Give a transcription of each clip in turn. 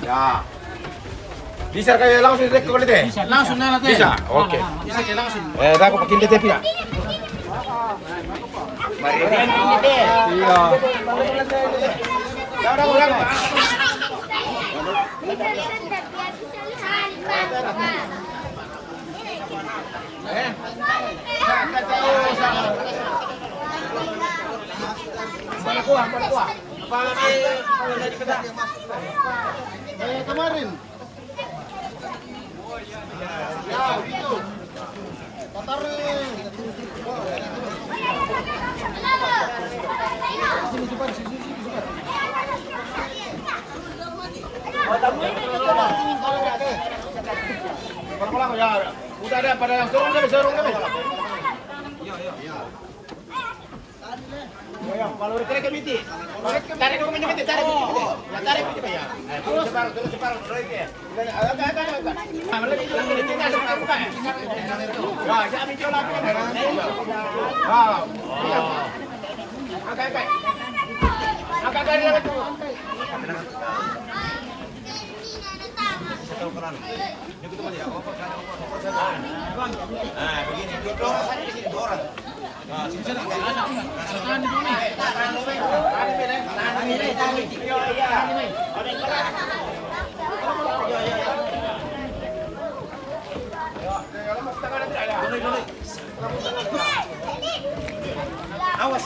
Ya. Bisa kayak langsung direct ke kulit. Langsung na natin. Bisa. Oke. Bisa kayo langsung. Aku pakai DTP ya. Iya. Udah ulang. Kuah. Kemarin. Ya, itu. Kotor nih. Sini cepat. Pulang ya. Udah ada pada yang turun kami. Iya. Ya, kalau tarik ke miti. Tarik ke miti. Ya, tarik ke miti ya. Terus separuh lagi. Agak. Lagi kita separuh kan. Ya, jadi coba lagi. Agak dari itu. Begini, duduk di sini dua orang. Awas,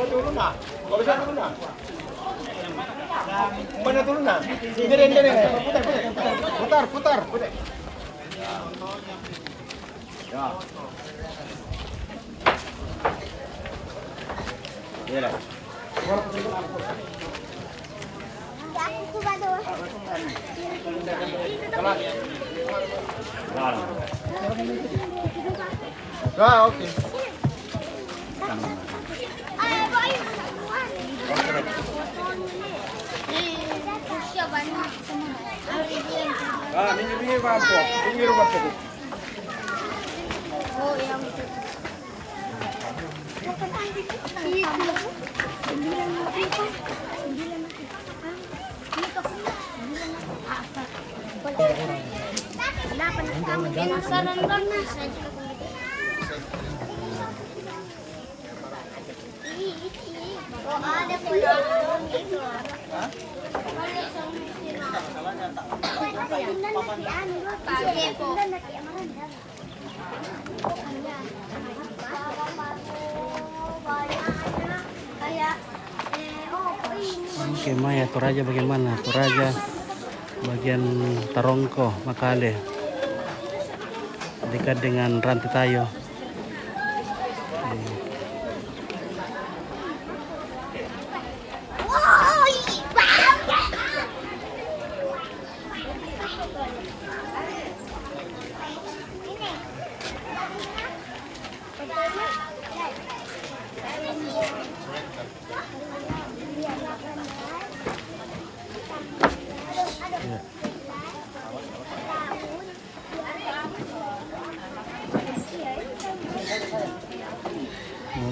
turun na. Kau bisa turun na. Mana turun na? Ini. Putar. Ya. Iya lah. Oke. Minggir mampu. Oh, yang oh, ada pendamping gitu. Oke, Maya, Toraja bagaimana? Toraja bagian Tarongko, Makale, dekat dengan Ranti Tayo.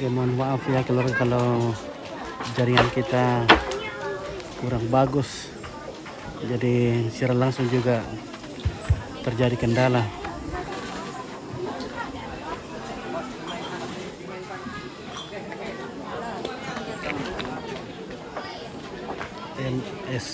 Oke, mohon maaf ya kalau jaringan kita kurang bagus, jadi siaran langsung juga terjadi kendala. MS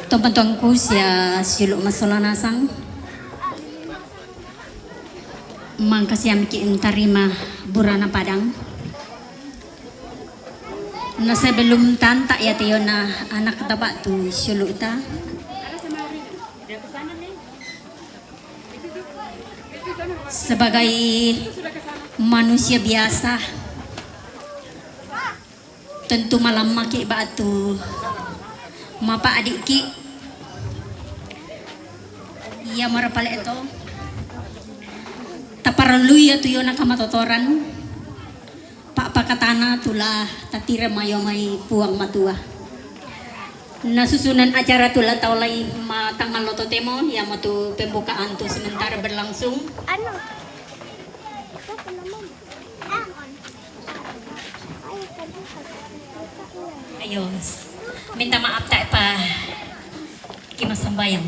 Tuan-tuanku sia siluk masolanasang mangkasi amiki tarima burana Padang. Na sebelum tanta ya tiyo na anak tapak tu siluk ta. Sebagai manusia biasa tentu malam maki batu mapa adik ki ia marapale itu paraluya tuyo na kamatotoran. Pakatana tula tatira mayo may puang matua. Nasusunan acara tula taulay matanggal loto temo yang matu pembukaan tu sementara berlangsung. Ano? Ito naman. Ayos. Minta maaf tak pa kimas sambayang.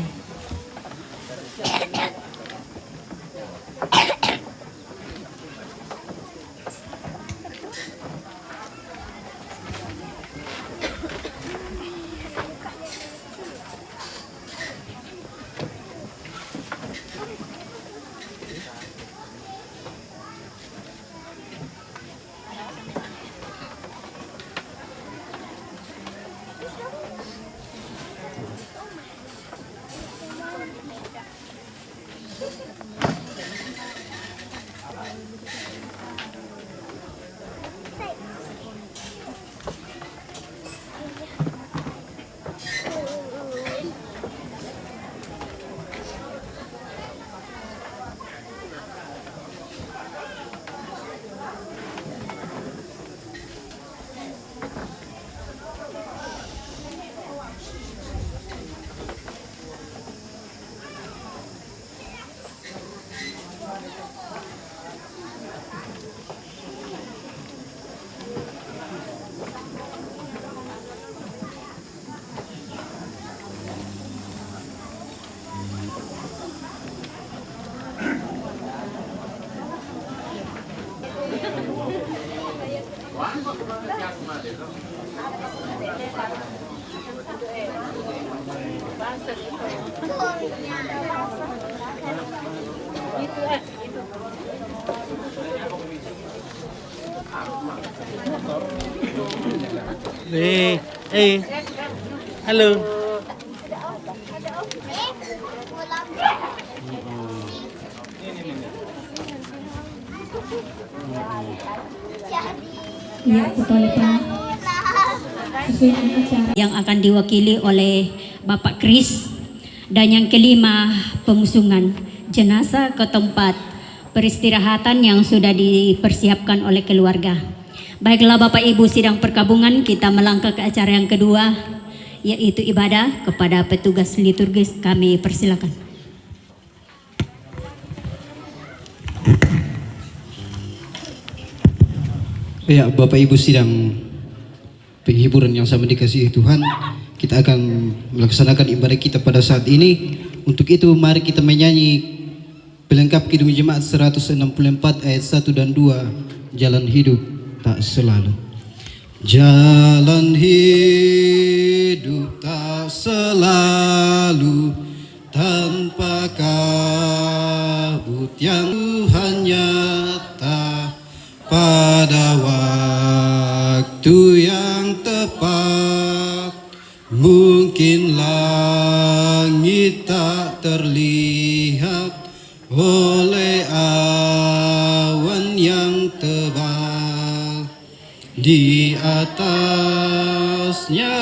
Halo. Ya, betul Pak. Yang akan diwakili oleh Bapak Kris, dan yang kelima pengusungan jenazah ke tempat peristirahatan yang sudah dipersiapkan oleh keluarga. Baiklah Bapak Ibu sidang perkabungan, kita melangkah ke acara yang kedua, yaitu ibadah. Kepada petugas liturgis kami persilakan. Ya, Bapak Ibu sidang penghiburan yang sama dikasihi Tuhan, kita akan melaksanakan ibadah kita pada saat ini. Untuk itu mari kita menyanyi pelengkap Kidung Jemaat 164 ayat 1 dan 2, jalan hidup tak selalu. Jalan hidup tak selalu tanpa kabut yang Tuhan nyata pada waktu yang tepat. Mungkin langit tak terlihat oleh awan yang tebal, di atasnya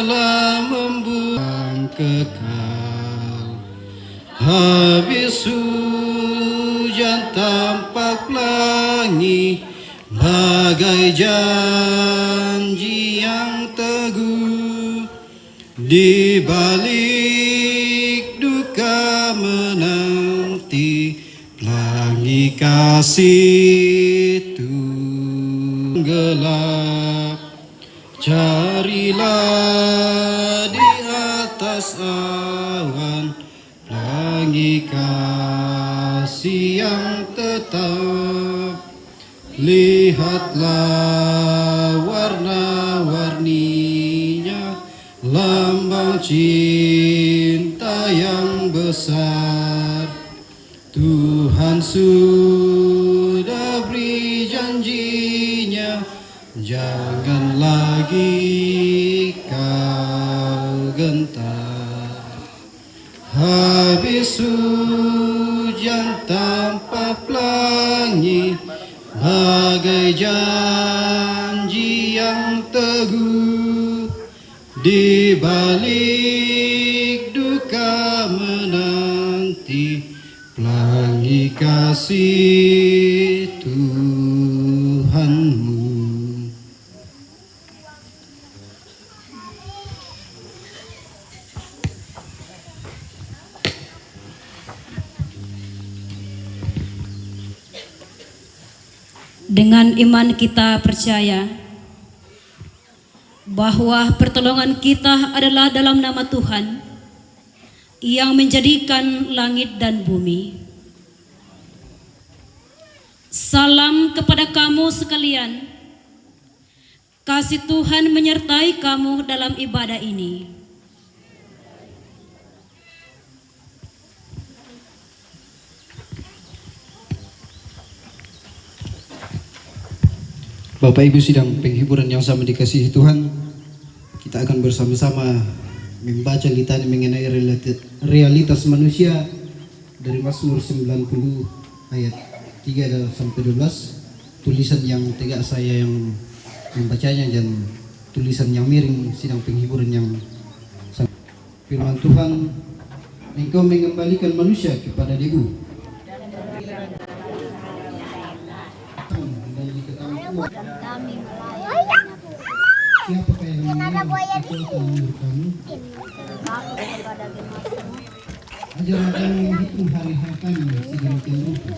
lah membuang kekal. Habis hujan tampak pelangi, bagai janji yang teguh. Di balik duka menanti, pelangi kasih tenggelam. Carilah di atas awan, pelangi kasih yang tetap. Lihatlah warna-warninya, lambang cinta yang besar. Tuhan sudah beri janjinya, jangan lagi kau gentar. Habis hujan tampak pelangi, bagai janji yang teguh. Di balik duka menanti, pelangi kasih kasih Tuhanmu. Dengan iman kita percaya bahwa pertolongan kita adalah dalam nama Tuhan yang menjadikan langit dan bumi. Salam kepada kamu sekalian. Kasih Tuhan menyertai kamu dalam ibadah ini. Bapak Ibu sidang penghiburan yang sama dikasihi Tuhan, kita akan bersama-sama membaca litani mengenai realitas manusia dari Mazmur 90 ayat 3 sampai 12. Tulisan yang tegak saya yang membacanya dan tulisan yang miring sidang penghiburan yang sama. Firman Tuhan, Engkau mengembalikan manusia kepada debu. Siapakah yang menurut kamu? Ajarlah kami menghitung hari-hari kami sedemikian rupa.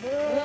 Ber